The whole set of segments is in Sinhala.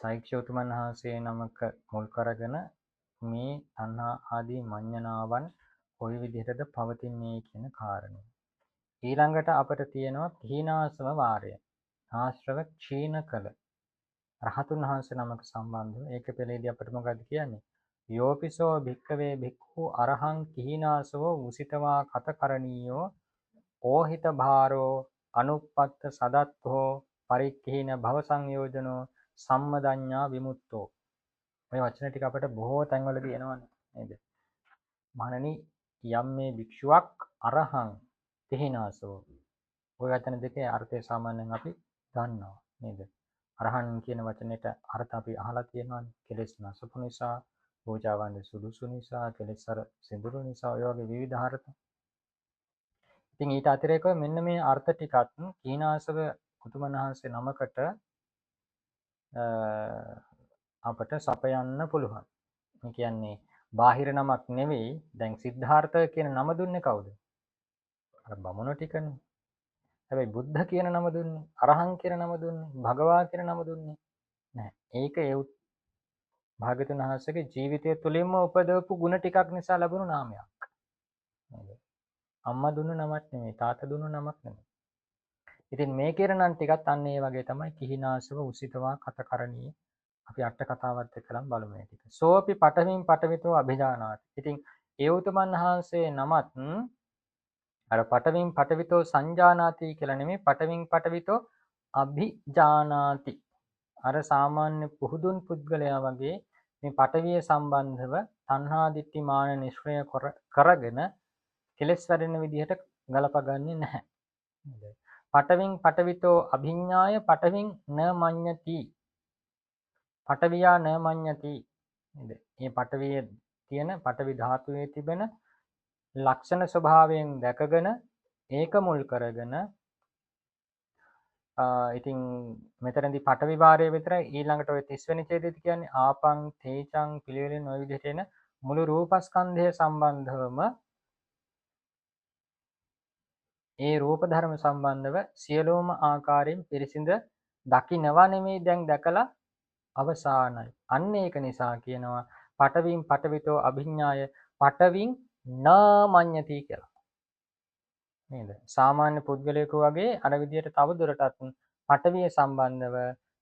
සෛක්ෂෝතුමන් වහන්සේ නමක මුල් කරගෙන මේ තණ්හා ආදී මඤ්ඤණාවන් කොයි විදිහටද පවතින්නේ කියන කාරණය. ඊළඟට අපිට තියෙනවා තීනාසම වාරය. ආශ්‍රව ක්ෂීණ කළ රහතුන් වහන්සේ නමක සම්බන්ධව ඒක පෙළේදී අපිට මොකද කියන්නේ? යෝපිසෝ භික්ඛවේ භික්ඛු අරහං කිහිනාසවෝ උසිතවා කතකරණීයෝ ඕහිත භාරෝ අනුප්පත්ත සදත්තෝ පරික්ඛීන භව සංයෝජනෝ සම්මදඤ්ඤා විමුක්තෝ. මේ වචන ටික අපිට බොහෝ තැන්වලදී එනවනේ නේද? මහණනි යම් මේ භික්ෂුවක් අරහං කිහිනාසවෝ. ওই වචන දෙකේ අර්ථය සාමාන්‍යයෙන් අපි දන්නවා නේද? අරහන් කියන වචනේට අර්ථ අපි අහලා තියෙනවානේ. කෙලෙස් නැසපු නිසා, පූජාවන්ද සුදුසු නිසා, කෙලෙස් අර සිඳුරු නිසා ඔය වගේ විවිධ අර්ථ. ඉතින් ඊට අතිරේකව මෙන්න මේ අර්ථ ටිකත් කීනාසව උතුමන් වහන්සේ නමකට අපට සපයන්න පුළුවන්. ඒ කියන්නේ බාහිර නමක් නෙවෙයි. දැන් සිද්ධාර්ථ කියන නම දුන්නේ කවුද? අර බමුණු ටිකනේ. හැබැයි බුද්ධ කියන නම දුන්නේ, අරහං කියන නම දුන්නේ, භගවා කියන නම දුන්නේ නැහැ. ඒක ඒ භාග්‍යතුන් වහන්සේගේ ජීවිතය තුළින්ම උපදවපු ಗುಣ ටිකක් නිසා ලැබුණු නාමයක්. නේද? අම්මා දුන්නු නමක් නෙමෙයි, තාත්තා දුන්නු නමක් නෙමෙයි. ඉතින් මේ කියන නම් ටිකත් අන්න ඒ වගේ තමයි කිහිනාසව උසිතවා කතකරණී. අපි අට කතාවත් එක්කලම් බලමු මේ ටික. සෝපි පඨමින් පඨවිතෝ අභිජානාති. ඉතින් ඒ උතුමන් වහන්සේ නමත් අර පඨවින් පඨවිතෝ සංජානාති කියලා නෙමෙයි පඨවින් පඨවිතෝ අභිජානාති. අර සාමාන්‍ය පුහුදුන් පුද්ගලයා වගේ මේ පඨවිය සම්බන්ධව තණ්හා දිට්ඨි මාන නිෂ්ක්‍රය කරගෙන කෙලස් වැඩෙන විදිහට ගලපගන්නේ නැහැ. පඨවින් පඨවිතෝ අභිඥාය පඨවින් න මඤ්ඤති. පඨවියා න මඤ්ඤති. නේද? මේ පඨවියේ තියෙන පඨවි ධාතුවේ තිබෙන ලක්ෂණ ස්වභාවයෙන් දැකගෙන ඒක මුල් කරගෙන ඉතින් මෙතනදී පඨවි වාරය විතරයි ඊළඟට ඔය 30 වෙනි ඡේදෙදි කියන්නේ ආපං තේචං පිළිවෙලින් ඔය විදිහට එන මුළු රූපස්කන්ධය සම්බන්ධවම ඒ රූප ධර්ම සම්බන්ධව සියලුම ආකාරයෙන් පිරිසිඳ දකින්නවා නෙමෙයි දැන් දැකලා අවසానයි. අන්න ඒක නිසා කියනවා පඨවින් පඨවිතෝ අභිඥාය පඨවින් නාමඤ්ඤති කියලා. නේද? සාමාන්‍ය පුද්ගලයෙකු වගේ අර විදියට තව දුරටත් පඨවිය සම්බන්ධව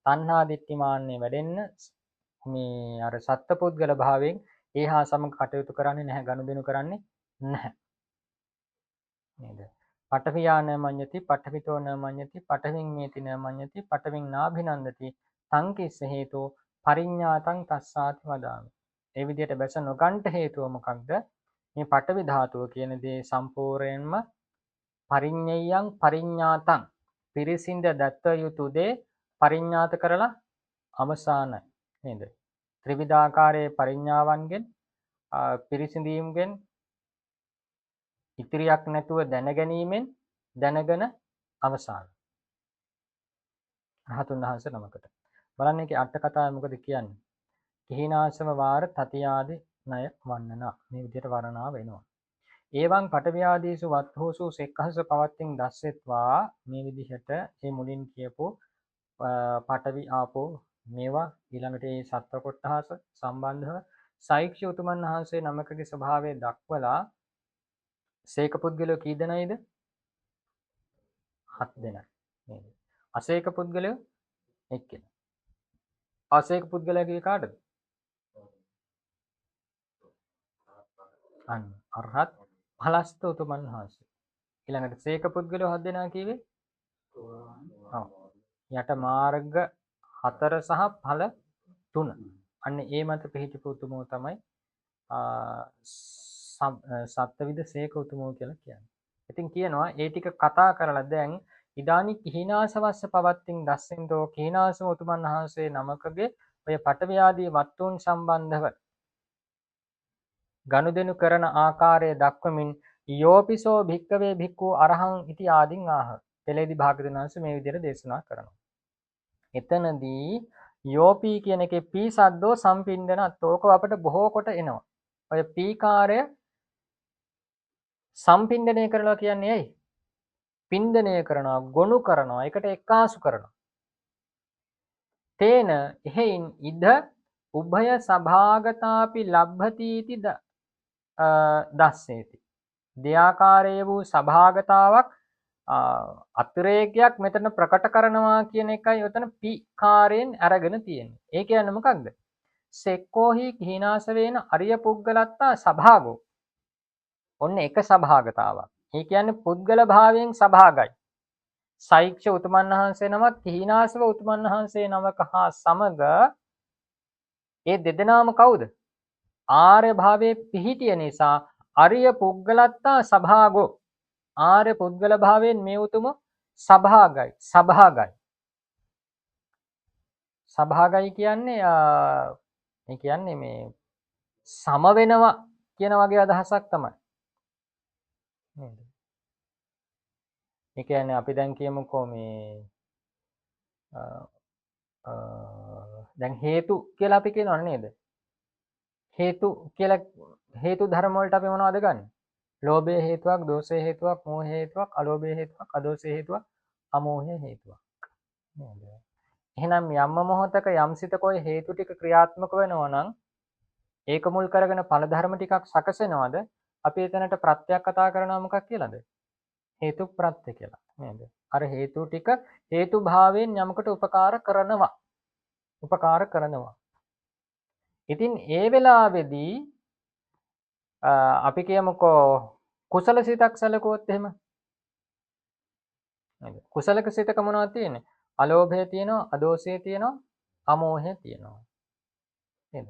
තණ්හා දිට්ඨිමාන්නේ වැඩෙන්න මේ අර සත්පුද්ගල භාවයෙන් ඒහා සමග කටයුතු කරන්නේ නැහැ, ගනුදෙනු කරන්නේ නැහැ. නේද? පඨවියා න මඤ්ඤති, පඨවිතෝ න මඤ්ඤති, පඨවින් මේති න මඤ්ඤති, පඨවින් නාභිනන්දති, සංකිස්ස හේතෝ පරිඤ්ඤාතං තස්සාති වදාමි. ඒ විදියට බැස නොගන්ට හේතුව මොකක්ද? මේ පඨවි ධාතුව කියන දේ සම්පූර්ණයෙන්ම පරිඤ්ඤයං පරිඤ්ඤාතං පිරිසිඳ දත්ත යුතු දේ පරිඤ්ඤාත කරලා අවසానයි නේද? ත්‍රිවිධාකාරයේ පරිඤ්ඤාවන්ගෙන් පිරිසිඳීමෙන් ඉතිරියක් නැතුව දැනගැනීමෙන් දැනගෙන අවසాన. රහතුන් වහන්සේ නමකට. බලන්න ඒකේ අට කතාවේ මොකද කියන්නේ? කිහිනාසම වාර තතියාදි ණය වන්නනා. මේ විදිහට වර්ණනා වෙනවා. ඒවං පඨවියාදීසු වත්හෝසු සෙක්ඛස පවත්තින් දස්සෙත්වා මේ විදිහට මේ මුලින් කියපු පඨවි ආපෝ මේවා ඊළඟට මේ සත්ව කොටහස සම්බන්ධව සෛක්ෂ්‍ය උතුමන් වහන්සේ නමකගේ ස්වභාවය දක්වලා සේක පුද්ගලයෝ කී දෙනයිද? 7 දෙනයි නේද? අසේක පුද්ගලයෝ එක්කෙනා. අසේක පුද්ගලයා කියේ කාටද? අන්න අරහත් ඵලස්ත උතුමන් වහන්සේ. ඊළඟට සේක පුද්ගලයෝ 7 දෙනා කිව්වේ? ඔව්. යට මාර්ග 4 සහ ඵල 3. අන්න ඒ මත පිහිටපු උතුමෝ තමයි සත්විද සේක උතුමෝ කියලා කියන්නේ. ඉතින් කියනවා ඒ ටික කතා කරලා දැන් ඉදානි කිහිනාසවස්ස පවත්තින් දස්සෙන්තෝ කිහිනාසව උතුමන් වහන්සේ නමකගේ ඔය පඨවි ආදී වත්තුන් සම්බන්ධව ගනුදෙනු කරන ආකාරය දක්වමින් යෝපිසෝ භික්කවේ භික්ඛු අරහං ඉති ආදීන් ආහ. පෙළේදී භාග්‍යවතුන් වහන්සේ මේ විදිහට දේශනා කරනවා. එතනදී යෝපී කියන එකේ පී සද්දෝ සම්පින්දනත් ඕක අපිට බොහෝ කොට එනවා. ඔය පීකාරය සම්පින්දනය කරනවා කියන්නේ ඇයි? පින්දනය කරනවා, ගොනු කරනවා, ඒකට එක්කාසු කරනවා. තේන එහෙයින් ඉද උභය සභාගතාපි ලබ්භති इति දස්සේති. දෙයාකාරයේ වූ සභාගතාවක් අතිරේකයක් මෙතන ප්‍රකට කරනවා කියන එකයි උතන පිකාරයෙන් අරගෙන තියෙන්නේ. ඒ කියන්නේ මොකක්ද? සෙක්කෝහි කිහිනාස වේන අරිය පුද්ගලත්තා සභාගෝ. ඔන්න එක සභාගතාවක්. ඒ කියන්නේ පුද්ගල භාවයෙන් සභාගයි. සෛක්ෂ උතුමන් වහන්සේ නමක් කිහිනාසව උතුමන් වහන්සේ නමක හා සමග ඒ දෙදෙනාම කවුද? ආර්ය භාවයේ පිහිටිය නිසා අරිය පුද්ගලත්තා සභාගෝ. ආර්ය පුද්ගල භාවයෙන් මේ උතුම සභාගයි. සභාගයි කියන්නේ ඒ කියන්නේ මේ සම වෙනවා කියන වගේ අදහසක් තමයි. නේද? ඒ කියන්නේ අපි දැන් කියමුකෝ මේ දැන් හේතු කියලා අපි කියනවනේ නේද? හේතු කියලා හේතු ධර්ම වලට අපි මොනවද ගන්නෙ? ලෝභය හේතුවක්, දෝෂය හේතුවක්, මෝහය හේතුවක්, අලෝභය හේතුවක්, අදෝෂය හේතුවක්, අමෝහය හේතුවක්. නේද? එහෙනම් යම් මොහොතක යම් සිතකෝයි හේතු ටික ක්‍රියාත්මක වෙනවා නම් ඒක මුල් කරගෙන ඵල ධර්ම ටිකක් සකසෙනවද? අපි එතනට ප්‍රත්‍යක් කතා කරනවා මොකක් කියලාද? හේතු ප්‍රත්‍ය කියලා. නේද? අර හේතු ටික හේතු භාවයෙන් යමකට උපකාර කරනවා. ඉතින් ඒ වෙලාවේදී අපි කියමුකෝ කුසල සිතක් සැලකුවොත් එහෙම නේද? කුසලක සිතක මොනවද තියෙන්නේ? අලෝභය තියෙනවා, අදෝෂය තියෙනවා, අමෝහය තියෙනවා. නේද?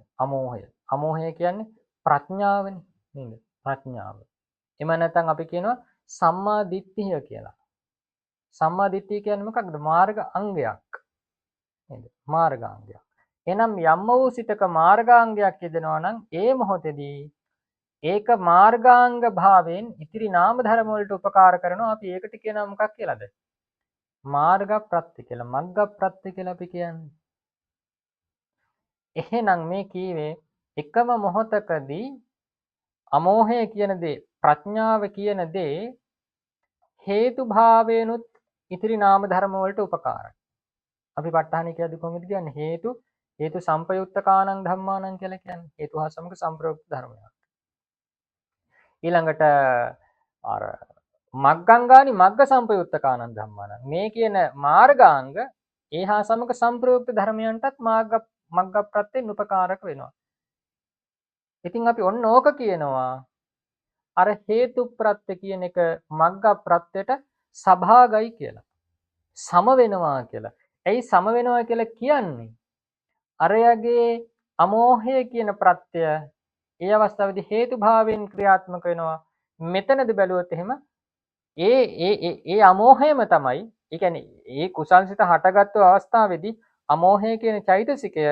අමෝහය කියන්නේ ප්‍රඥාවනේ නේද? ප්‍රඥාව. එම නැත්නම් අපි කියනවා සම්මා දිට්ඨිය කියලා. සම්මා දිට්ඨිය කියන්නේ මොකක්ද? මාර්ග අංගයක්. නේද? මාර්ගාංගයක්. එනම් යම් වූ සිතක මාර්ගාංගයක් යෙදෙනවා නම් ඒ මොහොතේදී ඒක මාර්ගාංග භාවයෙන් ඉතිරි නාම ධර්ම වලට උපකාර කරනවා. අපි ඒකට කියනවා මොකක් කියලාද? මාර්ග ප්‍රත්‍ය කියලා. මග්ග ප්‍රත්‍ය කියලා අපි කියන්නේ. එහෙනම් මේ කීවේ එකම මොහොතකදී අමෝහය කියන දේ, ප්‍රඥාව කියන දේ හේතු භාවයෙන්ුත් ඉතිරි නාම ධර්ම වලට උපකාරයි. අපි ප ဋ ාහනේ කියද්දි කොහොමද කියන්නේ? හේතු සම්පයුත්තකානං ධම්මානං කියලා කියන්නේ. හේතු හා සමග සම්ප්‍රයුක්ත ධර්මයක්. ඊළඟට අර මග්ගංගානි මග්ග සම්පයුත්තකානං ධම්මානං. මේ කියන මාර්ගාංග ඒ හා සමග සම්ප්‍රයුක්ත ධර්මයන්ටත් මග්ග ප්‍රත්‍යෙන් උපකාරක වෙනවා. ඉතින් අපි ඔන්න ඕක කියනවා අර හේතු ප්‍රත්‍ය කියන එක මග්ග ප්‍රත්‍යට සභාගයි කියලා. සම වෙනවා කියලා. ඇයි සම වෙනවා කියලා කියන්නේ? අරයගේ අමෝහය කියන ප්‍රත්‍ය ඒ අවස්ථාවේදී හේතු භාවයෙන් ක්‍රියාත්මක වෙනවා. මෙතනද බැලුවොත් එහෙම ඒ අමෝහයම තමයි. ඒ කියන්නේ ඒ කුසල්සිත හටගත්තු අවස්ථාවේදී අමෝහය කියන චෛතසිකය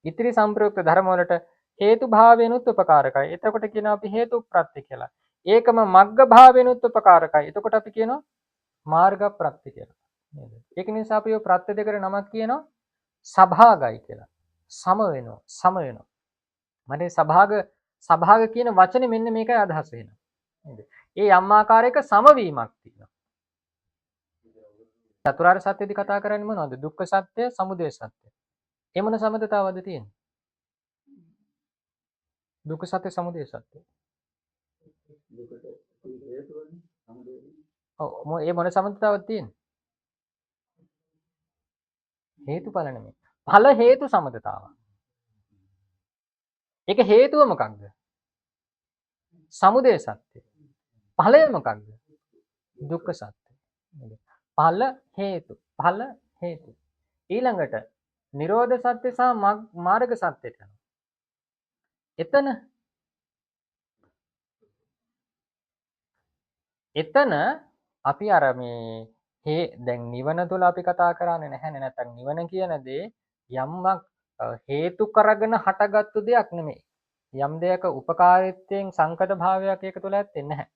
ඉතිරි සම්ප්‍රයුක්ත ධර්ම වලට හේතු භාවයෙන්ුත් උපකාරකයි. එතකොට කියනවා අපි හේතු ප්‍රත්‍ය කියලා. ඒකම මග්ග භාවයෙන්ුත් උපකාරකයි. එතකොට අපි කියනවා මාර්ග ප්‍රත්‍ය කියලා. නේද? ඒක නිසා අපි ඔය ප්‍රත්‍ය දෙකට නමක් කියනවා සභාගයි කියලා. සම වෙනවා. මට සභාග කියන වචනේ මෙන්න මේකයි අදහස් වෙන්නේ. නේද? ඒ යම් ආකාරයක සමවීමක් තියෙනවා. චතුරාර්ය සත්‍යදී කතා කරන්නේ මොනවද? දුක්ඛ සත්‍ය, සමුදය සත්‍ය. ඒ මොන සම්බන්ධතාවද තියෙන්නේ? දුක්ඛ සත්‍ය, සමුදය සත්‍ය. ඔව් ඒ මොන සම්බන්ධතාවද තියෙන්නේ? හේතුඵල නෙමෙයි. ඵල හේතු සම්බන්ධතාවක්. ඒක හේතුව මොකක්ද? සමුදය සත්‍ය. ඵලය මොකක්ද? දුක්ඛ සත්‍ය. ඵල හේතු. ඊළඟට නිරෝධ සත්‍ය සහ මාර්ග සත්‍යයට යනවා. එතන අපි අර මේ දැන් නිවන තුල අපි කතා කරන්නේ නැහැනේ. නැත්නම් නිවන කියන දේ යම්ක් හේතු කරගෙන හටගත්තු දෙයක් නෙමෙයි. යම් දෙයක උපකාරීත්වයෙන් සංකත භාවයක් ඒක තුල ඇත්තේ නැහැ.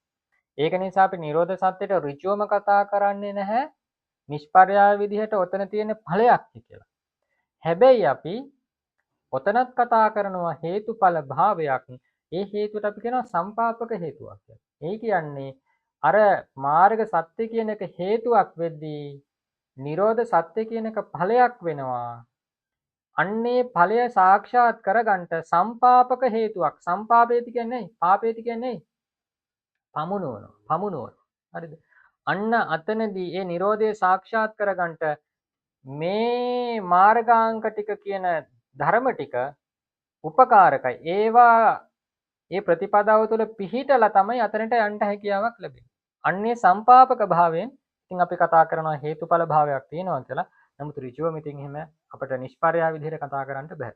ඒක නිසා අපි නිරෝධ සත්‍යයට ඍජුවම කතා කරන්නේ නැහැ. නිෂ්පර්යාය විදිහට ඔතන තියෙන ඵලයක් කියලා. හැබැයි අපි ඔතනත් කතා කරනවා හේතුඵල භාවයක්. ඒ හේතුවට අපි කියනවා සම්පාපක හේතුවක් කියලා. ඒ කියන්නේ අර මාර්ග සත්‍ය කියන එක හේතුවක් වෙද්දී නිරෝධ සත්‍ය කියන එක ඵලයක් වෙනවා. අන්නේ ඵලය සාක්ෂාත් කරගන්නට සම්පාපක හේතුවක්. සම්පාපේති කියන්නේ පාපේති කියන්නේ පමුණුවන. හරිද? අන්න අතනදී ඒ Nirodhe සාක්ෂාත් කරගන්නට මේ මාර්ගාංක ටික කියන ධර්ම ටික උපකාරකයි. ඒවා ඒ ප්‍රතිපදාව තුළ පිහිටලා තමයි අතනට යන්න හැකියාවක් ලැබෙන්නේ. අන්නේ සම්පාපක භාවයෙන් ඉතින් අපි කතා කරනවා හේතුඵල භාවයක් තියෙනවා කියලා. නමුත් ඍජුවම ඉතින් එහෙම අපිට නිෂ්පර්යා විදිහට කතා කරන්න බෑ.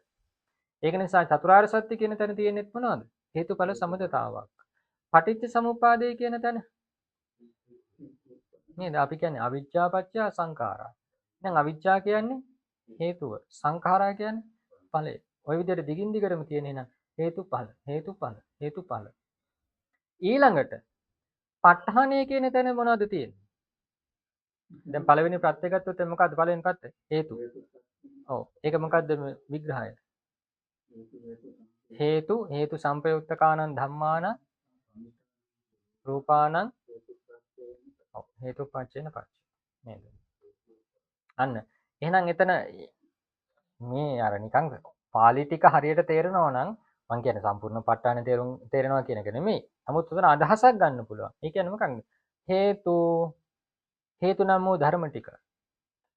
ඒක නිසා චතුරාර්ය සත්‍ය කියන තැන තියෙන්නේ මොනවද? හේතුඵල සමුදතාවක්. පටිච්ච සමුප්පාදේ කියන තැන නේද? අපි කියන්නේ අවිජ්ජා පත්‍ය සංඛාරා. දැන් අවිජ්ජා කියන්නේ හේතුව, සංඛාරා කියන්නේ ඵලය. ওই විදිහට දිගින් දිගටම තියෙන එහෙනම් හේතුඵල. ඊළඟට ප ဋ ාණය කියන තැන මොනවද තියෙන්නේ? දැන් පළවෙනි ප්‍රත්‍ය ගත්තොත් මොකද්ද පළවෙනි ප්‍රත්‍ය? හේතු. ඔව්. ඒක මොකද්ද විග්‍රහය? හේතු සංපයුක්තකානං ධම්මාන රූපානං ඔව් හේතුපච්චේන පච්ච නේද? අන්න එහෙනම් එතන මේ අර නිකන් පාලි ටික හරියට තේරෙනවා නම් මම කියන්නේ සම්පූර්ණ ප ဋ ාණය තේරෙනවා කියන එක නෙමෙයි. නමුත් උතන අදහසක් ගන්න පුළුවන්. ඒ කියන්නේ මොකක්ද? හේතු නම් වූ ධර්ම ටික.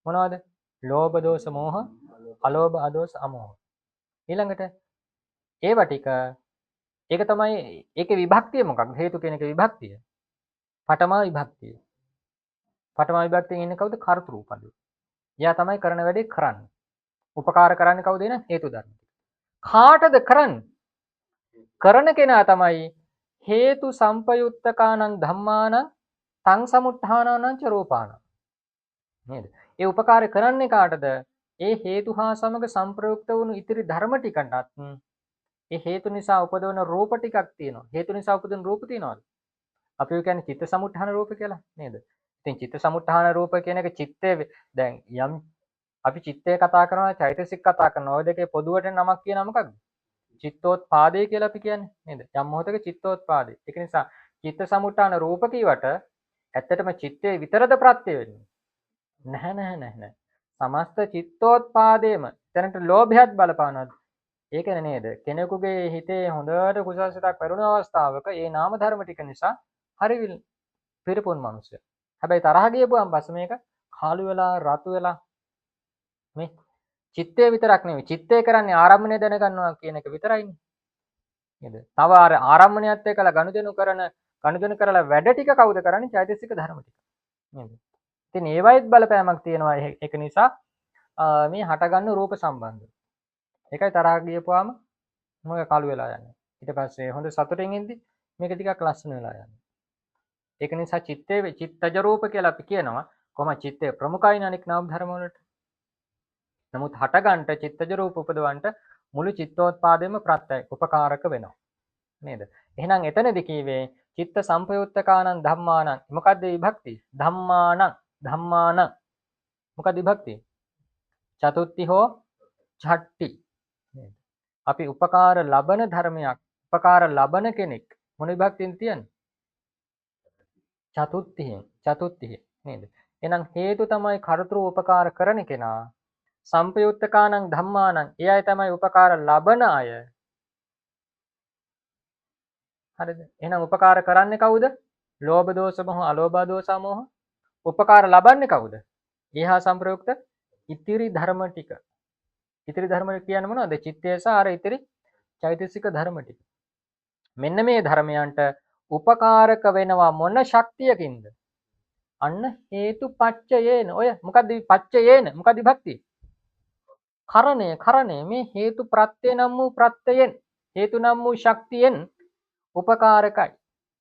මොනවද? ලෝභ දෝෂ මෝහ, අලෝභ අදෝෂ අමෝහ. ඊළඟට ඒව ටික ඒක තමයි ඒකේ විභක්තිය මොකක්ද? හේතු කියන එකේ විභක්තිය. පඨම විභක්තිය. පඨම විභක්තියෙන් ඉන්නේ කවුද? කර්තෘපදේ. එයා තමයි කරන වැඩේ කරන්නේ. උපකාර කරන්නේ කවුද? එන හේතු ධර්ම. කාටද කරන්නේ? කරන කෙනා තමයි හේතු සංපයුත්තකානං ධම්මාන තං සමුත්ථානානං ච රූපාන. නේද? ඒ උපකාරය කරන්නේ කාටද? ඒ හේතු හා සමග සංප්‍රයුක්ත වුණු ඉතිරි ධර්ම ටිකටත් ඒ හේතු නිසා උපදවන රූප ටිකක් තියෙනවා. හේතු නිසා උපදින රූප තියෙනවද? අපි කියන්නේ චිත්ත සමුත්ථාන රූප කියලා නේද? ඉතින් චිත්ත සමුත්ථාන රූප කියන එක චිත්තේ දැන් යම් අපි චිත්තය කතා කරනවා චෛතසික කතා කරනවා. ওই දෙකේ පොදුවට නමක් කියන මොකක්ද? චිත්තෝත්පාදේ කියලා අපි කියන්නේ නේද? යම් මොහොතක චිත්තෝත්පාදේ. ඒක නිසා චිත්ත සමුත්ථාන රූප කීවට ඇත්තටම චිත්තේ විතරද ප්‍රත්‍ය වෙන්නේ? නැහැ. සමස්ත චිත්තෝත්පාදේම දැනට ලෝභයත් බලපානවාද? ඒක නේද? කෙනෙකුගේ හිතේ හොඳට කුසල සිතක් පෙරුණ අවස්ථාවක ඒ නාම ධර්ම ටික නිසා හරි පිරපොන් මිනිස්සු. හැබැයි තරහ ගියපුවම පස්සේ මේක කාලු වෙලා රතු වෙලා මේ චිත්තේ විතරක් නෙවෙයි. චිත්තේ කරන්නේ ආරම්භණය දැනගන්නවා කියන එක විතරයිනේ. නේද? තව අර ආරම්භණයත් එක්කලා ගනුදෙනු කරලා වැඩ ටික කවුද කරන්නේ? චෛතසික ධර්ම ටික. නේද? ඉතින් ඒවයිත් බලපෑමක් තියෙනවා. ඒක නිසා මේ හටගන්න රූප සම්බන්ධව. ඒකයි තරහ ගියපුවාම මොකද කළු වෙලා යන්නේ. ඊට පස්සේ හොඳ සතුටින් ඉඳි මේක ටිකක් ලස්සන වෙලා යන්නේ. ඒක නිසා චිත්තජ රූප කියලා අපි කියනවා. කොහොම චිත්තේ ප්‍රමුඛයින අනික් නාම ධර්ම වලට. නමුත් හටගන්න චිත්තජ රූප උපදවන්න මුළු චිත්තෝත්පාදෙම ප්‍රත්‍යය උපකාරක වෙනවා. නේද? එහෙනම් එතනදී කීවේ චිත්ත සංපයුත්තකානං ධම්මානං. මොකද්ද විභක්තිය? ධම්මානං. මොකද විභක්තිය? චතුත්ති හෝ ඡට්ටි. නේද? අපි උපකාර ලබන ධර්මයක්, උපකාර ලබන කෙනෙක් මොන විභක්තියෙන් තියන්නේ? චතුත්තිය නේද? එහෙනම් හේතු තමයි කර්තෘ උපකාර කරන කෙනා. සංපයුත්තකානං ධම්මානං ඒ අය තමයි උපකාර ලබන අය. හරිද? එහෙනම් උපකාර කරන්නේ කවුද? ලෝභ දෝෂ මොහ, අලෝභ දෝෂ මොහ. උපකාර ලබන්නේ කවුද? ඒහා සංප්‍රයුක්ත ඉතිරි ධර්ම ටික. ඉතිරි ධර්ම කියන්නේ මොනවද? චිත්තය සහ අර ඉතිරි චෛතසික ධර්ම ටික. මෙන්න මේ ධර්මයන්ට උපකාරක වෙනවා මොන ශක්තියකින්ද? අන්න හේතුපච්චයේන. ඔය මොකද්ද පච්චයේන? මොකද්ද විභක්තිය? කරණය මේ හේතු ප්‍රත්‍ය නම් වූ ප්‍රත්‍යයෙන් හේතු නම් වූ ශක්තියෙන් උපකාරකයි.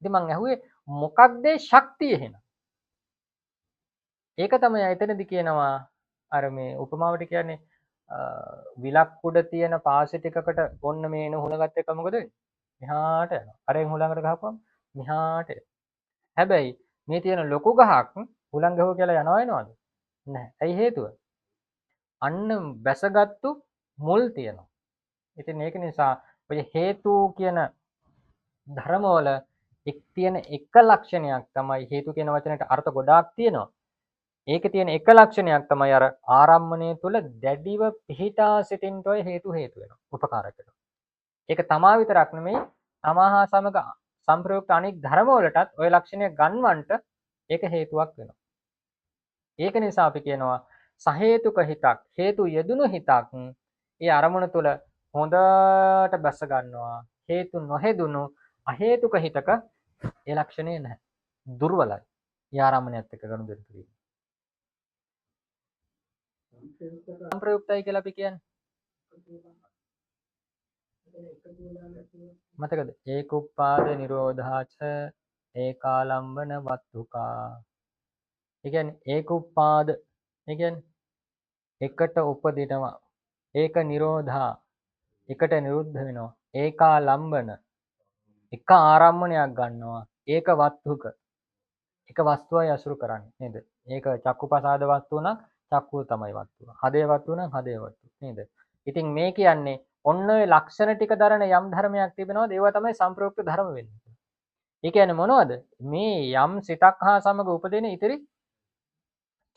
ඉතින් මං අහුවේ මොකක්ද ශක්තිය එහෙනම්? ඒක තමයි එතනදි කියනවා අර මේ උපමාවට කියන්නේ විලක් උඩ තියෙන පාසෙ ටිකකට ඔන්න මේ එන හුලඟත් එක්ක මොකද වෙන්නේ? මෙහාට යනවා. අරෙන් හුලඟට ගහපුවම මෙහාට යනවා. හැබැයි මේ තියෙන ලොකු ගහක් හුලඟ ගහුව කියලා යනවා එනවද? නැහැ. ඇයි හේතුව? අන්න බැසගත්තු මුල් තියෙනවා. ඉතින් ඒක නිසා ඔය හේතු කියන ධර්මවල තියෙන එක ලක්ෂණයක් තමයි හේතු කියන වචනයට අර්ථ ගොඩාක් තියෙනවා. ඒකේ තියෙන එක ලක්ෂණයක් තමයි අර ආරම්මණය තුල දැඩිව පිහිටා සිටින්නට ඔය හේතු වෙනවා. උපකාරක වෙනවා. ඒක තමා විතරක් නෙමෙයි තමාහා සමග සංප්‍රයුක්ත අනෙක් ධර්ම වලටත් ওই ලක්ෂණය ගන්වන්නට ඒක හේතුවක් වෙනවා. ඒක නිසා අපි කියනවා සහේතුක හිතක් හේතු යෙදුණු හිතක් ඒ අරමුණ තුල හොඳට බැස ගන්නවා. හේතු නොහෙදුණු අහේතුක හිතක ඒ ලක්ෂණය නැහැ. දුර්වලයි. ඒ ආරම්මණයත් එක්ක ගනුදෙනු කිරීම. සංප්‍රයුක්තයි කියලා අපි කියන්නේ. මතකද? ඒකුප්පාද නිරෝධාච ඒකාලම්බන වත්තුකා. ඒ කියන්නේ ඒකුප්පාද ඒ කියන්නේ එකට උපදිනවා. ඒක නිරෝධා එකට නිරුද්ධ වෙනවා. ඒකාලම්බන එක ආරම්මණයක් ගන්නවා. ඒක වත්තුක එක වස්තුවයි අසුරු කරන්නේ නේද? ඒක චක්කුපසාද වස්තුව නම් චක්කුව තමයි වස්තුව. හදේ වස්තුව නම් හදේ වස්තුව නේද? ඉතින් මේ කියන්නේ ඔන්න ඔය ලක්ෂණ ටික දරන යම් ධර්මයක් තිබෙනවද? ඒවා තමයි සංප්‍රයුක්ත ධර්ම වෙන්නේ. ඒ කියන්නේ මොනවද? මේ යම් සිතක් හා සමග උපදින ඉතිරි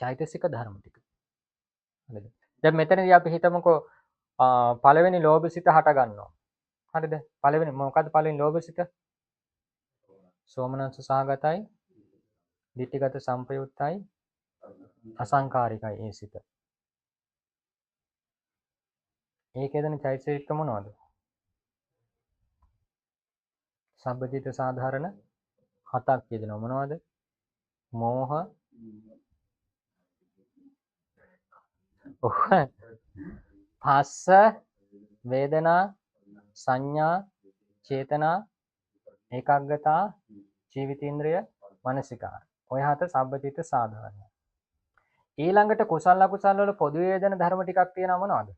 චෛතසික ධර්ම ටික. හරිද? දැන් මෙතනදී අපි හිතමුකෝ පළවෙනි ලෝභසිත හට ගන්නවා. හරිද? පළවෙනි මොකද්ද පළවෙනි ලෝභසිත? සෝමනස්ස සහගතයි, ditthිගත සංපයුත්තයි, අසංකාරිකයි ඒ සිත. ඒකේදෙන චෛතසික මොනවද? සම්පජිත සාධාරණ හතක් කියනවා මොනවද? මෝහ පස්ස වේදනා සංඥා චේතනා ඒකාග්‍රතා ජීවිතේන්ද්‍රය මනසිකාර. ඔය හත සම්පජිත සාධාරණ. ඊළඟට කුසල අකුසල වල පොදු වේදන ධර්ම ටිකක් තියෙනවා මොනවද?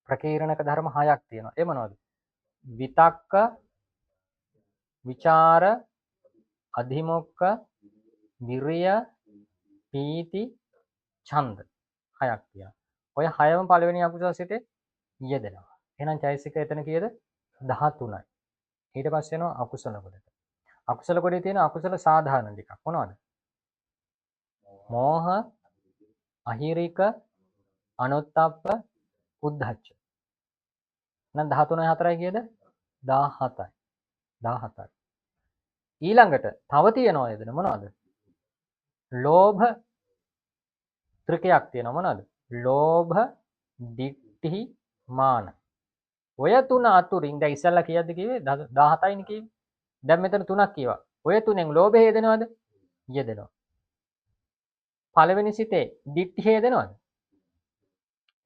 ප්‍රකීර්ණක ධර්ම 6ක් තියෙනවා. ඒ මොනවද? විතක්ක විචාර අධිමොක්ක විරිය පීති ඡන්ද 6ක් තියෙනවා. ඔය 6ම පළවෙනි අකුසල සිතේ යෙදෙනවා. එහෙනම් චෛතසික එතන කීයද? 13යි. ඊට පස්සේ යනවා අකුසල කොටට. අකුසල කොටේ තියෙන අකුසල සාධාරණ ටිකක් මොනවද? මෝහ, අහිරික, අනුත්ථප්ප, උද්ධච්ච. එහෙනම් 13යි 4යි කීයද? 17යි. 17යි. ඊළඟට තව තියෙනවා එදෙන මොනවද? ලෝභ ත්‍රිකයක් තියෙනවා මොනවද? ලෝභ, ditthi, මාන. ඔය තුන අතුරින් දැන් ඉස්සල්ලා කීයද කිව්වේ? 17යිනේ කිව්වේ. දැන් මෙතන තුනක් කියවා. ඔය තුනෙන් ලෝභය යෙදෙනවද? යෙදෙනවා. පළවෙනි සිතේ ditthi යෙදෙනවද?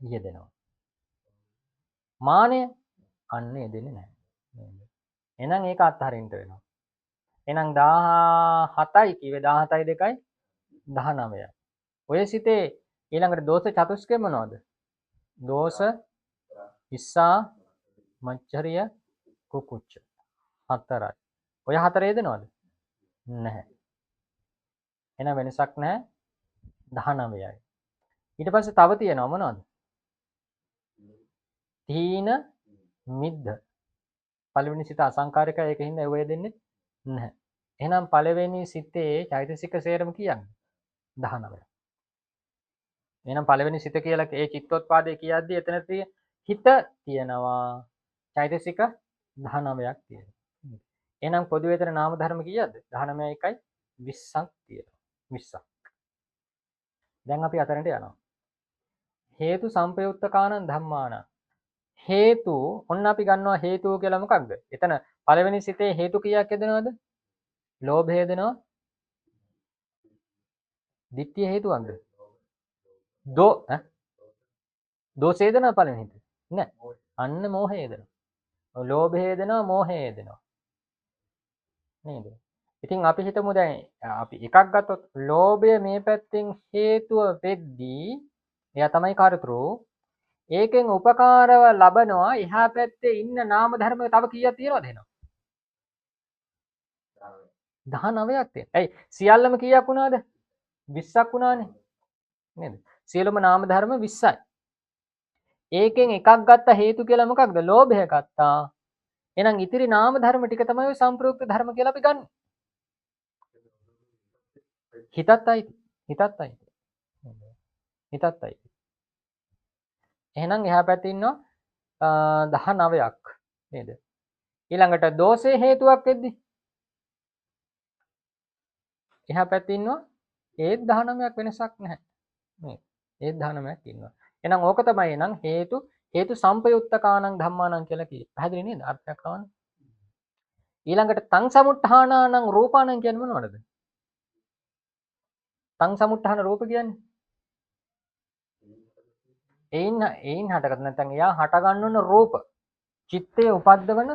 යෙදෙනවා. මානය අන්න යෙදෙන්නේ නැහැ. එහෙනම් ඒක අත්හරින්න වෙනවා. එහෙනම් 17යි කිව්වේ 17යි 2යි 19යි. ඔය සිතේ ඊළඟට දෝෂ චතුස්කය මොනවද? දෝෂ ඉස්සා මච්චරිය කුකුච්ච 4යි. ඔය 4 යෙදෙනවද? නැහැ. එහෙනම් වෙනසක් නැහැ 19යි. ඊට පස්සේ තව තියෙනවා මොනවද? තීන මිද්ද. පළවෙනි සිත අසංකාරිකයි ඒකින්ද ඒ යෙදෙන්නේ නැහැ. එහෙනම් පළවෙනි සිතේ චෛතසික සේරම කියන්නේ 19යි. එහෙනම් පළවෙනි සිත කියලා ඒ චිත්තෝත්පාදේ කියද්දී එතන හිත තියෙනවා චෛතසික 19ක් තියෙනවා. එහෙනම් පොදු වේතන නාම ධර්ම කීයද? 19යි 1යි 20ක් තියෙනවා. 20ක්. දැන් අපි අතරට යනවා. හේතු සංපයුත්තකානං ධම්මාන. හේතු ඔන්න අපි ගන්නවා හේතුව කියලා මොකක්ද? එතන පළවෙනි සිතේ හේතු කීයක් යෙදෙනවද? ලෝභය යෙදෙනවා. ditthිය හේතුවක්ද? දෝෂය යෙදෙනවා පළවෙනි හිතේ. නෑ. අන්න මෝහය යෙදෙනවා. ලෝභය යෙදෙනවා, මෝහය යෙදෙනවා. නේද? ඉතින් අපි හිතමු දැන් අපි එකක් ගත්තොත් ලෝභය මේ පැත්තෙන් හේතුව වෙද්දී එයා තමයි කර්තෘ. ඒකෙන් උපකාරව ලබනවා එහා පැත්තේ ඉන්න නාම ධර්ම තව කීයක් තියෙනවද එහෙනම්? 19ක් තියෙනවා. ඇයි සියල්ලම කීයක් වුණාද? 20ක් වුණානේ. නේද? සියලුම නාම ධර්ම 20යි. ඒකෙන් එකක් ගත්ත හේතු කියලා මොකක්ද? ලෝභය ගත්තා. එහෙනම් ඉතිරි නාම ධර්ම ටික තමයි ඔය සංප්‍රයුක්ත ධර්ම කියලා අපි ගන්න. හිතත් අයිති. හිතත් අයිති. එහෙනම් එහා පැත්තේ ඉන්නවා 19ක් නේද? ඊළඟට දෝෂේ හේතුවක් වෙද්දි එහා පැත්තේ ඉන්නවා ඒත් 19ක් වෙනසක් නැහැ. නේද? ඒත් 19ක් ඉන්නවා. එහෙනම් ඕක තමයි එහෙනම් හේතු සම්පයුත්තකානං ධම්මානං කියලා කියේ. පැහැදිලි නේද? අර්ථයක් ආවනේ. ඊළඟට තං සමුත්ථානානං රූපානං කියන්නේ මොනවද? තං සමුත්ථාන රූප කියන්නේ එයින් හටගත් නැත්නම් එයා හට ගන්නන රූප. චිත්තයේ උපද්දවන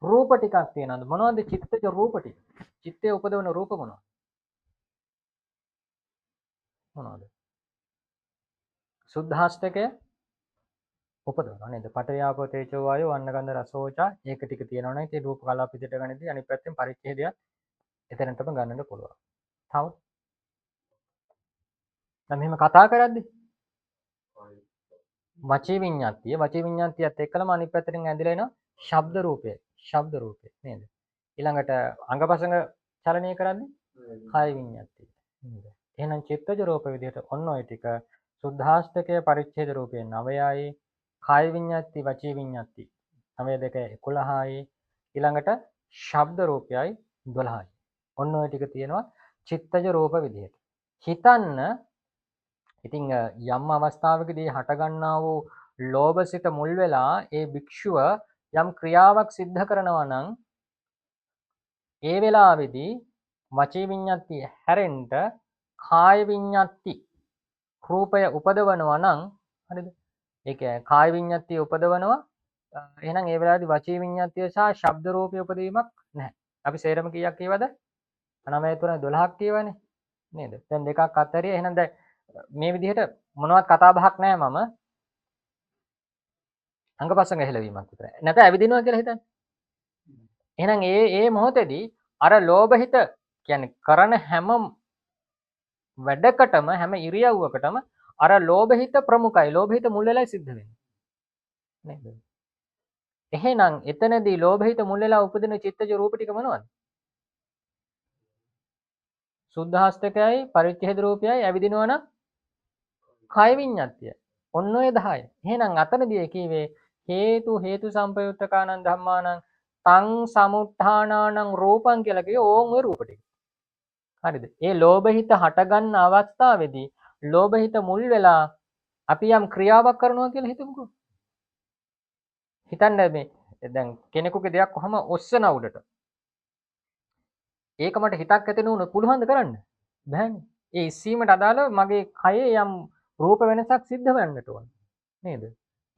රූප ටිකක් තියෙනවද? මොනවද චිත්තජ රූප ටික? චිත්තයේ උපදවන රූප මොනවද? සුද්ධාෂ්ටකය උපදවනවා නේද? පඨවි ආපෝ තේජෝ වායෝ අන්න ගන්ධ රස ඕජා ඒක ටික තියෙනවනේ. ඒ රූප කලාප විදිහට ගන්නදී අනිත් පැත්තෙන් පරිච්ඡේදයක් එතනටම ගන්නන්න පුළුවන්. තව දැන් මෙහෙම කතා කරද්දී වචී විඤ්ඤාතියත් එක්කලම අනිත් පැත්තෙන් ඇඳලා එනවා ශබ්ද රූපය නේද? ඊළඟට අංගපසංග චලනය කරද්දී කාය විඤ්ඤාතිය නේද? එහෙනම් චිත්තජ රූප විදිහට ඔන්න ඔය ටික සුද්ධාෂ්ටකය පරිච්ඡේද රූපේ 9යි කාය විඤ්ඤාති වචී විඤ්ඤාති 9 2 11යි ඊළඟට ශබ්ද රූපයයි 12යි. ඔන්න ඔය ටික තියෙනවා චිත්තජ රූප විදිහට. හිතන්න ඉතින් යම් අවස්ථාවකදී හටගන්නා වූ ලෝභසිත මුල් වෙලා ඒ භික්ෂුව යම් ක්‍රියාවක් සිද්ධ කරනවා නම් ඒ වෙලාවේදී වචී විඤ්ඤාති හැරෙන්න කාය විඤ්ඤාති රූපය උපදවනවා නම් හරිද? ඒ කියන්නේ කාය විඤ්ඤාතිය උපදවනවා එහෙනම් ඒ වෙලාවේදී වචී විඤ්ඤාතිය සහ ශබ්ද රූපය උපදවීමක් නැහැ. අපි සේරම කීයක් කියවද? 9 3 12ක් කියවනේ නේද? දැන් දෙකක් අතරිය එහෙනම් දැන් මේ විදිහට මොනවත් කතා බහක් නැහැ මම අංගපසංග හෙලවීමක් විතරයි. නැත්නම් ඇවිදිනවා කියලා හිතන්න. එහෙනම් ඒ මොහොතේදී අර ලෝභ හිත කියන්නේ කරන හැම වැඩකටම හැම ඉරියව්වකටම අර ලෝභ හිත ප්‍රමුඛයි. ලෝභ හිත මුල් වෙලා සිද්ධ වෙන්නේ. නේද? එහෙනම් එතනදී ලෝභ හිත මුල් වෙලා උපදින චිත්තජ රූප ටික මොනවද? සුද්ධාෂ්ටකයයි පරිච්ඡේද රූපයයි ඇවිදිනවා නම් කාය විඤ්ඤාතිය. ඔන්න ඔය 10. එහෙනම් අතනදී කියවේ හේතු සම්පයුත්තකානං ධම්මානං තං සමුත්ථානානං රූපං කියලා කියේ ඕන් ඔය රූප ටික. හරිද? ඒ ලෝභ හිත හටගන්න අවස්ථාවේදී ලෝභ හිත මුල් වෙලා අපි යම් ක්‍රියාවක් කරනවා කියලා හිතමුකෝ. හිතන්න මේ දැන් කෙනෙකුගේ දෙයක් කොහම ඔස්සන උඩට. ඒක මට හිතක් ඇති නුනොත් පුළුවන්ද කරන්න? බෑනේ. ඒ ඉස්සීමට අදාළව මගේ කයේ යම් රූප වෙනසක් සිද්ධ වෙන්නට ඕන. නේද?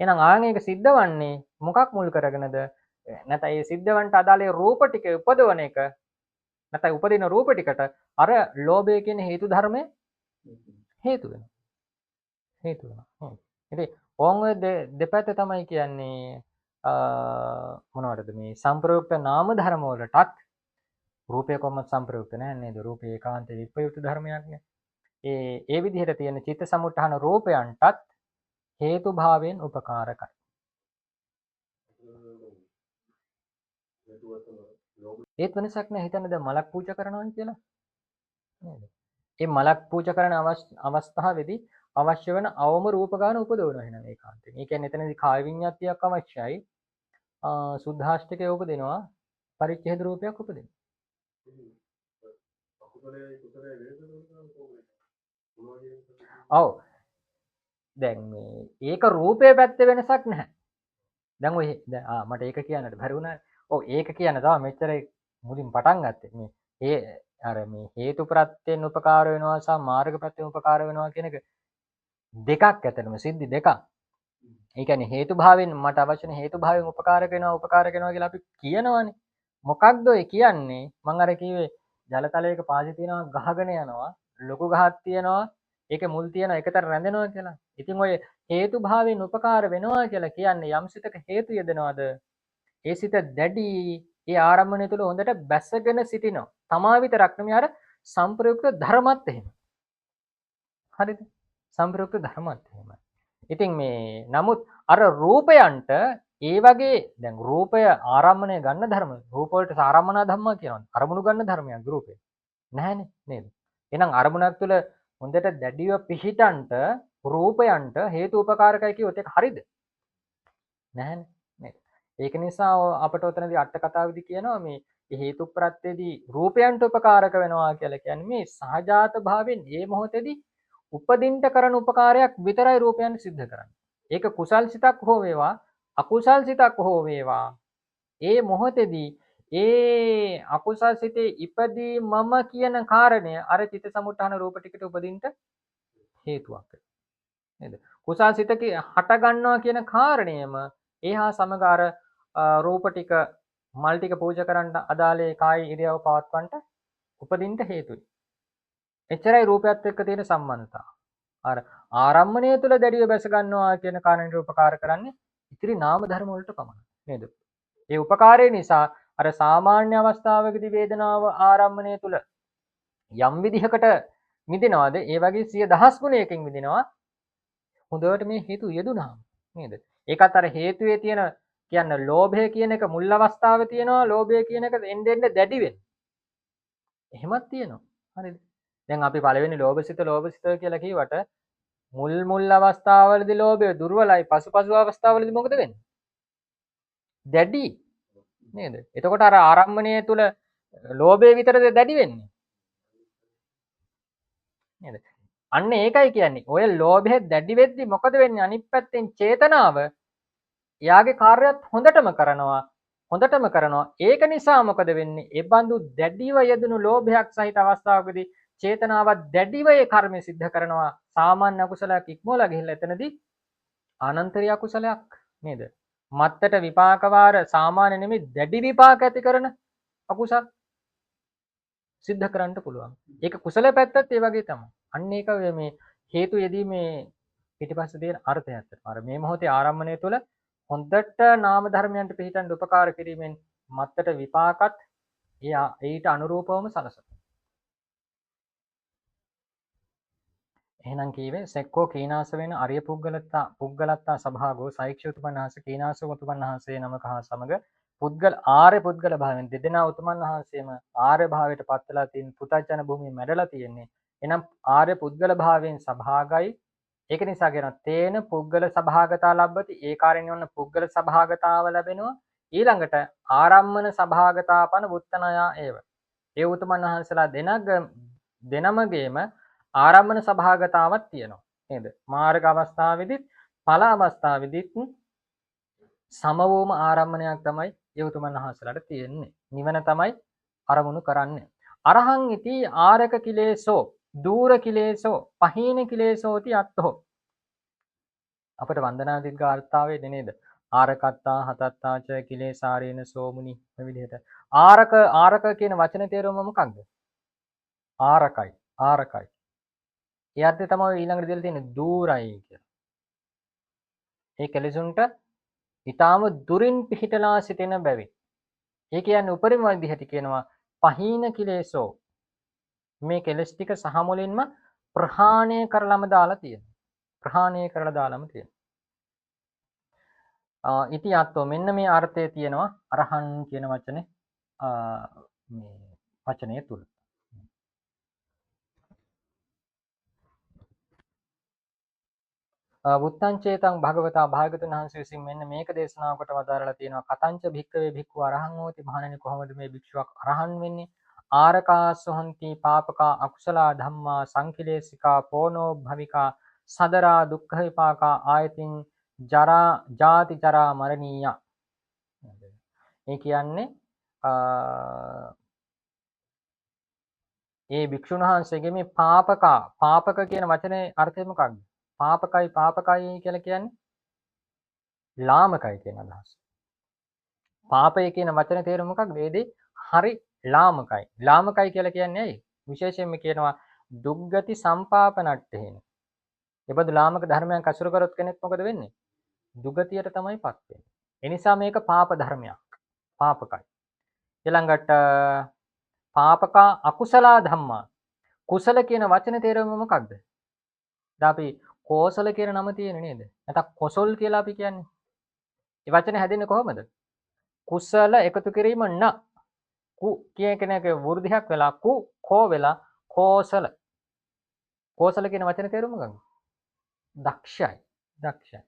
එහෙනම් ආන් ඒක සිද්ධ වන්නේ මොකක් මුල් කරගෙනද? නැත්නම් ඒ සිද්ධ වන්ට අදාළ රූප ටික උපදවන එක නැත්නම් උපදින රූප ටිකට අර ලෝභය කියන හේතු ධර්මය හේතු වෙනවා. හේතු වෙනවා. ඉතින් ඕන් ඔය දෙපැත්ත තමයි කියන්නේ මොනවටද මේ සම්ප්‍රයුක්ත නාම ධර්ම වලටත් රූපය කොහොමද සම්ප්‍රයුක්ත නැහැ නේද? රූපේ ඒකාන්ත විප්‍රයුක්ත ධර්මයක් නේ. ඒ විදිහට තියෙන චිත්ත සමුත්ථාන රූපයන්ටත් හේතු භාවයෙන් උපකාරකයි. ඒත් වෙනසක් නැහැ හිතන්න දැන් මලක් පූජා කරනවා කියලා නේද? ඒ මලක් පූජා කරන අවස්ථාවේදී අවශ්‍ය වෙන අවම රූප ගාන උපදවනවා එහෙනම් ඒකාන්තයෙන්. ඒ කියන්නේ එතනදී කාය විඤ්ඤාතියක් අවශ්‍යයි. සුද්ධාෂ්ටකය උපදිනවා. පරිච්ඡේද රූපයක් උපදිනවා. ඔව්. දැන් මේ ඒක රූපයේ පැත්තේ වෙනසක් නැහැ. දැන් ඔය දැන් මට ඒක කියන්නට බැරි වුණානේ. ඔව් ඒක කියන්න තමයි මෙච්චර මුලින් පටන් ගත්තේ. මේ අර මේ හේතු ප්‍රත්‍යයෙන් උපකාර වෙනවා සහ මාර්ග ප්‍රත්‍යයෙන් උපකාර වෙනවා කියන එක දෙකක් ඇතනම සිද්ධි දෙකක්. ඒ කියන්නේ හේතු භාවයෙන් මට අවශ්‍ය හේතු භාවයෙන් උපකාරක වෙනවා කියලා අපි කියනවානේ. මොකක්ද ඔය කියන්නේ? මම අර කිව්වේ ජලතලයක පාසි තියනවා ගහගෙන යනවා. ලොකු ගහක් තියනවා. ඒකේ මුල් තියනවා එකතර රැඳෙනවා කියලා. ඉතින් ඔය හේතු භාවයෙන් උපකාර වෙනවා කියලා කියන්නේ යම් සිතක හේතු යෙදෙනවද? ඒ සිත දැඩි ඒ ආරම්භණය තුළ හොඳට බැසගෙන සිටිනවා. තමා විතරක් නෙමෙයි අර සම්ප්‍රයුක්ත ධර්මත් එහෙම. හරිද? සම්ප්‍රයුක්ත ධර්මත් එහෙමයි. ඉතින් මේ නමුත් අර රූපයන්ට ඒ වගේ දැන් රූපය ආරම්භණය ගන්න ධර්ම රූප වලට ආරම්භනා ධම්ම කියනවා. අරමුණු ගන්න ධර්මයක් රූපේ. නැහැනේ නේද? එහෙනම් අරමුණක් තුළ හොඳට දැඩිව පිහිටන්ට රූපයන්ට හේතු උපකාරකයි කියොත් ඒක හරිද? නැහැනේ. නේද? ඒක නිසා අපට ඔතනදී අට කතාවේදී කියනවා මේ හේතු ප්‍රත්‍යයේදී රූපයන්ට උපකාරක වෙනවා කියලා කියන්නේ මේ සහජාත භාවයෙන් මේ මොහොතේදී උපදින්න කරන උපකාරයක් විතරයි රූපයන් සිද්ධ කරන්නේ. ඒක කුසල් සිතක් හෝ වේවා අකුසල් සිතක් හෝ වේවා ඒ මොහොතේදී ඒ අකුසල් සිතේ ඉපදී මම කියන කාරණය අර චිත්ත සමුත්ථාන රූප ටිකට උපදින්න හේතුවක් නේද? කුසල් සිතක හට ගන්නවා කියන කාරණයම ඒහා සමග අර රූප ටික මල් ටික පූජා කරන්න අදාළේ කාය ඉරියව පවත්වන්නට උපදින්න හේතුයි. එච්චරයි රූපයත් එක්ක තියෙන සම්බන්ධතාව. අර ආරම්මණය තුල දැඩිව බැස ගන්නවා කියන කාරණේට උපකාර කරන්නේ ඉතිරි නාම ධර්ම වලට පමණයි නේද? ඒ උපකාරය නිසා අර සාමාන්‍ය අවස්ථාවකදී වේදනාව ආරම්මණය තුල යම් විදිහකට මිදෙනවාද ඒ වගේ 10000 ගුණයකින් මිදෙනවා හොඳට මේ හේතු යෙදුනහම නේද? ඒකත් අර හේතුවේ තියෙන කියන්නේ ලෝභය කියන එක මුල් අවස්ථාවේ තියෙනවා ලෝභය කියන එක එන්න එන්න දැඩි වෙන. එහෙමත් තියෙනවා. හරිද? දැන් අපි පළවෙනි ලෝභසිත කියලා කිව්වට මුල් අවස්ථාවවලදී ලෝභය දුර්වලයි පසුපසු අවස්ථාවවලදී මොකද වෙන්නේ? දැඩි නේද? එතකොට අර ආරම්මණය තුල ලෝභය විතරද දැඩි වෙන්නේ? නේද? අන්න ඒකයි කියන්නේ. ඔය ලෝභය දැඩි වෙද්දි මොකද වෙන්නේ? අනිත් පැත්තෙන් චේතනාව එයාගේ කාර්යයත් හොඳටම කරනවා. ඒක නිසා මොකද වෙන්නේ? ඒ බඳු දැඩිව යෙදුණු ලෝභයක් සහිත අවස්ථාවකදී චේතනාව දැඩිව ඒ කර්මය සිද්ධ කරනවා. සාමාන්‍ය අකුසලයක් ඉක්මවලා ගිහිල්ලා එතනදී අනන්තරිය අකුසලයක් නේද? මත්තට විපාක වාර සාමාන්‍ය නෙමෙයි දැඩි විපාක ඇති කරන අකුසල සිද්ධ කරන්න පුළුවන්. ඒක කුසල පැත්තත් ඒ වගේ තමයි. අන්න ඒක මේ හේතු යෙදීමේ පිටිපස්සේ තියෙන අර්ථයත්. අර මේ මොහොතේ ආරම්භණය තුළ හොඳට නාම ධර්මයන්ට පිළිටන් උපකාර කිරීමෙන් මත්තට විපාකත් ඊට අනුරූපවම සලසනවා. එහෙනම් කීවේ සෙක්කෝ කීනාස වෙන අරිය පුද්ගලත්තා සභාගෝ සෛක්ෂ්‍ය උතුමන්හස කීනාසෝ උතුමන්හසේ නමක හා සමග ආර්ය පුද්ගල භාවයෙන් දෙදෙනා උතුමන් වහන්සේම ආර්ය භාවයට පත් වෙලා තියෙන පුතජන භූමියේ මැඩලා තියෙන්නේ. එනම් ආර්ය පුද්ගල භාවයෙන් සභාගයි. ඒක නිසා කියනවා තේන පුද්ගල සභාගතා ලබ්බති. ඒ කාර්යයෙන් වන්න පුද්ගල සභාගතාව ලැබෙනවා. ඊළඟට ආරම්මන සභාගතාපන වුත්තනයා ඒව. ඒ උතුමන් වහන්සේලා දෙනමගේම ආරම්මන සභාගතාවක් තියෙනවා. නේද? මාර්ග අවස්ථාවේදීත් ඵල අවස්ථාවේදීත් සම වූම ආරම්මණයක් තමයි ඒ උතුමන් වහන්සේලාට තියෙන්නේ. නිවන තමයි අරමුණු කරන්නේ. අරහං ඉති ආරක කිලේසෝ දූර කිලේසෝ පහීන කිලේසෝති අත්තෝ. අපිට වන්දනාදිත් ගාර්ථාවේ නේද? ආරකත්තා හතත්තාච කිලේසාරේන සෝමුනි මේ විදිහට. ආරක කියන වචන තේරුම මොකක්ද? ආරකයි. ඒ අර්ථය තමයි ඊළඟට දෙලා තියෙන්නේ දූරයි කියලා. ඒ කෙලෙසුන්ට ඊටාම දුරින් පිහිටලා සිටින බැවින්. ඒ කියන්නේ උපරිම විදිහට කියනවා පහීන කිලේසෝ. මේ කෙලස් ටික සහ මුලින්ම ප්‍රහාණය කරලම දාලා තියෙනවා. ඉති අත්ෝ මෙන්න මේ අර්ථය තියෙනවා අරහන් කියන වචනේ මේ වචනය තුල. බුත්තං චේතං භගවතා භාගතුන් වහන්සේ විසින් මෙන්න මේක දේශනා කොට වදාරලා තියෙනවා කතංච භික්කවේ භික්ඛු අරහං හෝති මහණෙනි කොහොමද මේ භික්ෂුවක් අරහන් වෙන්නේ ආරකාසොහන්ති පාපකා අකුසලා ධම්මා සංකිලේසිකා පෝනෝ භවිකා සදරා දුක්ඛ විපාකා ආයතින් ජාති ජරා මරණීය. ඒ කියන්නේ ඒ භික්ෂුන් වහන්සේගේ මේ පාපක කියන වචනේ අර්ථය මොකක්ද? පාපකයි කියලා කියන්නේ ලාමකයි කියන අදහස. පාපය කියන වචනේ තේරුම මොකක්ද? ඒදී හරි ලාමකයි. ලාමකයි කියලා කියන්නේ ඇයි? විශේෂයෙන්ම කියනවා දුක්ගති සම්පාපනට්ඨේන. එබඳු ලාමක ධර්මයන් අසුර කරොත් කෙනෙක් මොකද වෙන්නේ? දුගතියට තමයිපත් වෙන්නේ. ඒ නිසා මේක පාප ධර්මයක්. පාපකයි. ඊළඟට පාපකා අකුසලා ධම්මා. කුසල කියන වචනේ තේරුම මොකක්ද? දැන් අපි කෝසල කියන නම තියෙන නේද? නැත්නම් කොසල් කියලා අපි කියන්නේ. මේ වචනේ හැදෙන්නේ කොහොමද? කුසල එකතු කිරීම න කු කියන කෙනගේ වෘද්ධියක් වෙලා කෝ වෙලා කෝසල. කෝසල කියන වචනේ තේරුම මොකක්ද? දක්ෂයි. දක්ෂයි.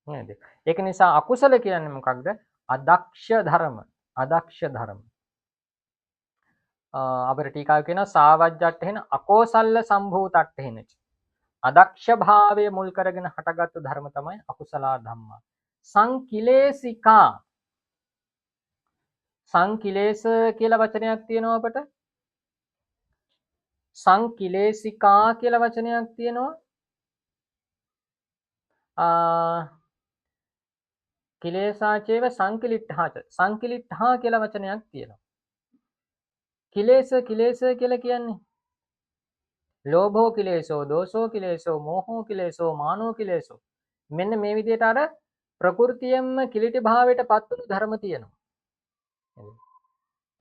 නේද? ඒක නිසා අකුසල කියන්නේ මොකක්ද? අදක්ෂ ධර්ම. අදක්ෂ ධර්ම. අපේ ටීකාව කියනවා සාවජ්ජට්ඨේන අකෝසල්ල සම්භූතට්ඨේනච. අදක්ෂ භාවය මුල් කරගෙන හටගත්තු ධර්ම තමයි අකුසල ධම්මා. සංකිලේශිකා. සංකිලේශ කියලා වචනයක් තියෙනවා අපට. සංකිලේශිකා කියලා වචනයක් තියෙනවා. කිලේසාචේව සංකිලිට්ඨාච. සංකිලිට්ඨා කියලා වචනයක් තියෙනවා. කිලේශ කියලා කියන්නේ ලෝභෝ කිලේශෝ, දෝෂෝ කිලේශෝ, මෝහෝ කිලේශෝ, මානෝ කිලේශෝ. මෙන්න මේ විදිහට අර ප්‍රകൃතියෙන්ම කිලිටි භාවයට පත් වුණු ධර්ම තියෙනවා.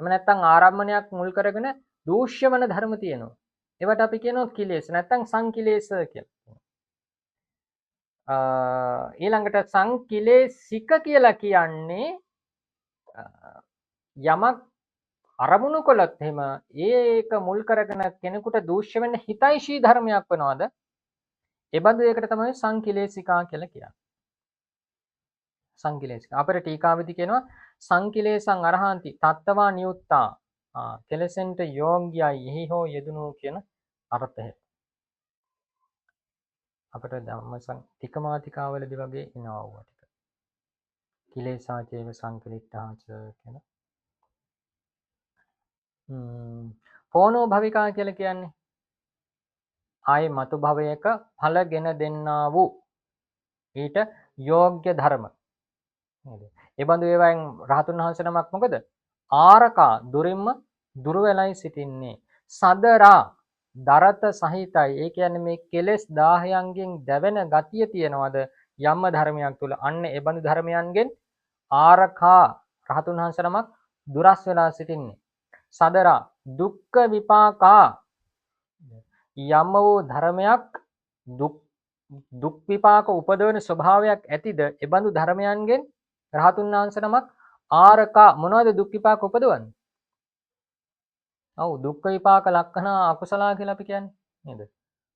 එහෙම නැත්නම් ආරම්මණයක් මුල් කරගෙන දූෂ්‍ය වන ධර්ම තියෙනවා. ඒවට අපි කියනවා කිලේශ නැත්නම් සංකිලේශ කියලා. ඊළඟට සංකිලේශික කියලා කියන්නේ යමක් අරමුණු කළොත් එහෙම ඒක මුල් කරගෙන කෙනෙකුට දූෂ්‍ය වෙන්න හිතයිශී ධර්මයක් වෙනවද? ඒ බඳු ඒකට තමයි සංකිලේශිකා කියලා කියන්නේ. සංකිලේශික. අපේ ටීකාවේදී කියනවා සංකිලේශං අරහන්ති තත්තවා නියුත්තා. කෙලසෙන්ට යෝග්‍යයි එහි හෝ යෙදුණු කියන අර්ථය. අපිට ධම්මසං තිකමාතිකාවලදී වගේ එනවා ටික. කිලේසාචේව සංකලිට්ඨාච කියන. පෝනෝ භවිකා කියලා කියන්නේ ආයේ මතු භවයක ඵලගෙන දෙන්නා වූ ඊට යෝග්‍ය ධර්ම. නේද? ඒ බඳු ඒවායින් රහතුන් වහන්සේ නමක් මොකද? ආරකා දුරින්ම දුර වෙලයි සිටින්නේ. සදරා දරත සහිතයි. ඒ කියන්නේ මේ කෙලෙස් 1000න්ගෙන් දැවෙන ගතිය තියනවාද යම්ම ධර්මයක් තුල. අන්න ඒ බඳු ධර්මයන්ගෙන් ආරකා රහතුන් වහන්සේ නමක් දුරස් වෙලා සිටින්නේ. සදරා දුක්ඛ විපාකා යම් වූ ධර්මයක් දුක් විපාක උපදවන ස්වභාවයක් ඇතිද ඒ බඳු ධර්මයන්ගෙන් රහතුන් වහන්සේ නමක් ආරකා මොනවද දුක් විපාක උපදවන්නේ? ඔව් දුක්ඛ විපාක ලක්ෂණ අකුසල කියලා අපි කියන්නේ නේද?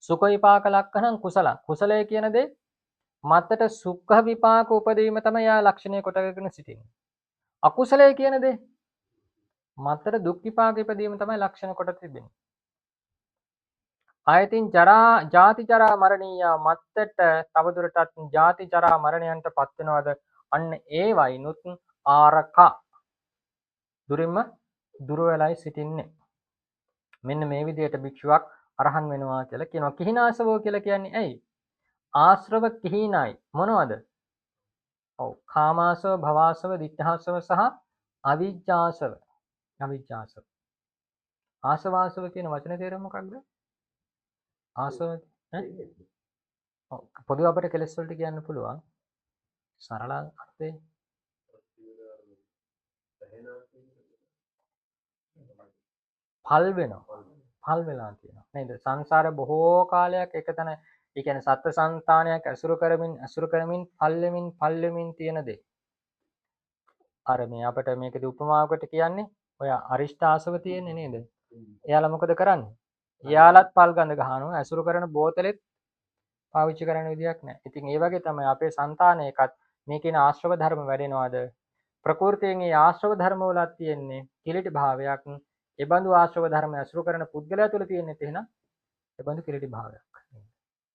සුඛ විපාක ලක්ෂණ කුසල. කුසලය කියන දේ මත්තට සුඛ විපාක උපදවීම තමයි යා ලක්ෂණය කොටගෙන සිටින්නේ. අකුසලය කියන දේ මත්තට දුක් විපාක ඉපදීම තමයි ලක්ෂණ කොට තිබෙන්නේ. ආයතින් ජරා ජාති ජරා මරණීය මත්තට තවදුරටත් ජාති ජරා මරණයන්ට පත් වෙනවද? අන්න ඒ වයින්ුත් ආරකා දුරින්ම දුර වෙලයි සිටින්නේ. මෙන්න මේ විදිහට භික්ෂුවක් අරහන් වෙනවා කියලා කියනවා. කිහිනාසවෝ කියලා කියන්නේ ඇයි? ආශ්‍රව කිහිනයි. මොනවද? ඔව් කාමාසව, භවාසව, දිඨාසව සහ අවිජ්ජාසව. අවිජ්ජාසව. ආසවාසව කියන වචනේ තේරුම මොකක්ද? ආසව ඔව් පොදුව අපිට කෙලස් වලට කියන්න පුළුවන්. සරල අර්ථය පල් වෙනවා. පල් වෙලා තියෙනවා. නේද? සංසාර බොහෝ කාලයක් එකතන ඒ කියන්නේ සත්ත්ව సంతානයක් ඇසුරු කරමින් පල් වෙමින් තියෙන දේ. අර මේ අපිට මේකදී උපමාවකට කියන්නේ ඔය අරිෂ්ඨාසව තියෙන්නේ නේද? එයාලා මොකද කරන්නේ? එයාලත් පල් ගඳ ගහනවා. ඇසුරු කරන බෝතලෙත් පාවිච්චි කරන්න විදියක් නැහැ. ඉතින් ඒ වගේ තමයි අපේ సంతානයකත් මේ කියන ආශ්‍රව ධර්ම වැඩෙනවාද? ප්‍රകൃතියෙන් ඒ ආශ්‍රව ධර්ම වලත් තියෙන්නේ කිලිටි භාවයක්. ඒ බඳු ආශ්‍රව ධර්ම ඇසුරු කරන පුද්ගලයා තුළ තියෙන්නේ එහෙනම් ඒ බඳු කිලිටි භාවයක්.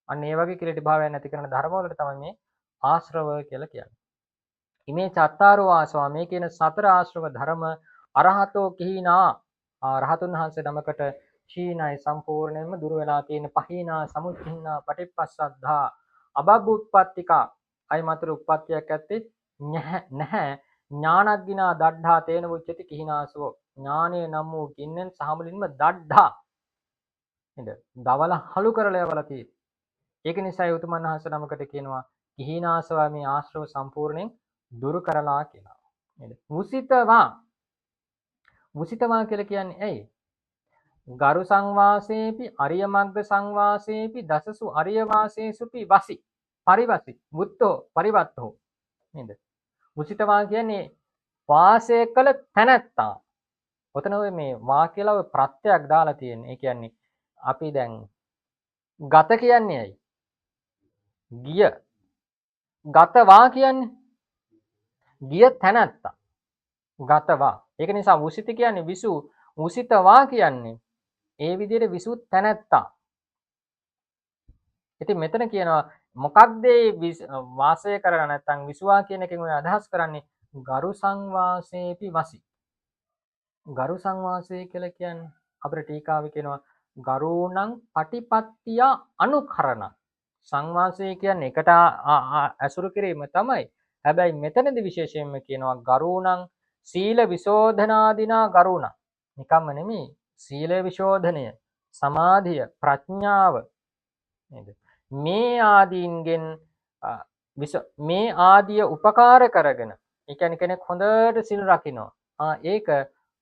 අන්න ඒ වගේ කිලිටි භාවයක් නැති කරන ධර්ම වලට තමයි මේ ආශ්‍රව කියලා කියන්නේ. ඉමේ චත්තාරෝ ආසවා මේ කියන සතර ආශ්‍රව ධර්ම අරහතෝ කිහිනා රහතුන් වහන්සේ නමකට චීනයි සම්පූර්ණයෙන්ම දුර වෙලා තියෙන පහිනා සමුච්චින්නා පටිපස්සද්ධා අබබ්බුත්පත්තිකා අයිමතර උප්පත්තියක් ඇත්තේ නැහැ ඥානග්ගිනා දඩ්ඩා තේන උච්චති කිහිනාසෝ ඥානය නම් වූ ගින්නෙන් සහමුලින්ම දඩ්ඩා නේද දවල හලු කරලා යවලා තියෙන්නේ. ඒක නිසා උතුමන් වහන්සේ නමකට කියනවා කිහිනාසවා මේ ආශ්‍රව සම්පූර්ණයෙන් දුරු කරලා කියලා. නේද? මුසිතවා කියලා කියන්නේ ඇයි? ගරු සංවාසේපි අරිය මග්ග සංවාසේපි දසසු අරිය වාසේසුපි වසි පරිවසි මුත්තෝ පරිවත්තෝ නේද? මුසිතවා කියන්නේ වාසය කළ තැනැත්තා. ඔතන ඔය මේ වා කියලා ඔය ප්‍රත්‍යක් දාලා තියෙන්නේ. ඒ කියන්නේ අපි දැන් ගත කියන්නේ ඇයි? ගිය ගතවා කියන්නේ ගිය තැනැත්තා. ගතවා. ඒක නිසා උසිත කියන්නේ විසු උසිතවා කියන්නේ ඒ විදිහට විසු තැනැත්තා. ඉතින් මෙතන කියනවා මොකක්ද වාසය කරලා නැත්නම් විසුවා කියන එකෙන් ඔය අදහස් කරන්නේ ගරු සංවාසේපි වසි. ගරු සංවාසය කියලා කියන්නේ අපේ ටීකාවේ කියනවා ගරුණං පටිපත්තිය අනුකරණ. සංවාසය කියන්නේ එකට ඇසුරු කිරීම තමයි. හැබැයි මෙතනදී විශේෂයෙන්ම කියනවා ගරුණං සීල විශෝධනාදිනා ගරුණ. නිකම්ම නෙමෙයි. සීල විශෝධනය, සමාධිය, ප්‍රඥාව නේද? මේ ආදීන්ගෙන් මේ ආදිය උපකාර කරගෙන ඒ කියන්නේ කෙනෙක් හොඳට සිල් රකින්නවා. ඒක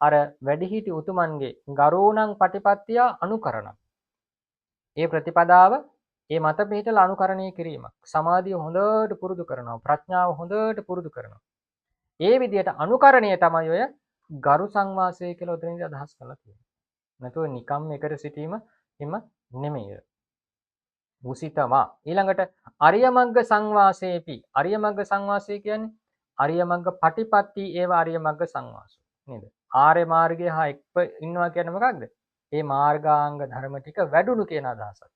අර වැඩිහිටි උතුමන්ගේ ගරුණං පටිපත්තිය අනුකරණ. ඒ ප්‍රතිපදාව ඒ මත පිහිටලා අනුකරණය කිරීමක්. සමාධිය හොඳට පුරුදු කරනවා. ප්‍රඥාව හොඳට පුරුදු කරනවා. ඒ විදිහට අනුකරණය තමයි ඔය ගරු සංවාසය කියලා උතනින්ද අදහස් කරලා තියෙන්නේ. නැතුව නිකම් එකට සිටීම හිම නෙමෙයි. මුසිතවා. ඊළඟට අරිය මග්ග සංවාසේපි. අරිය මග්ග සංවාසය කියන්නේ අරිය මග්ග පටිපත්ති ඒව අරිය මග්ග සංවාසය. නේද? ආර්ය මාර්ගය හා එක්ව ඉන්නවා කියන්නේ මොකක්ද? මේ මාර්ගාංග ධර්ම ටික වැඩුණු කියන අදහසක්.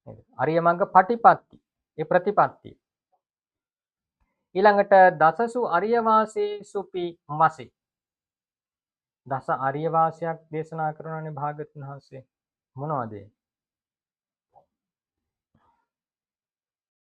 නේද? අරිය මග්ග පටිපත්ති. ඒ ප්‍රතිපත්තිය. ඊළඟට දසසු අරිය වාසේසුපි වසි. දස අරිය වාසයක් දේශනා කරනවානේ භාගතුන් වහන්සේ. මොනවද ඒ?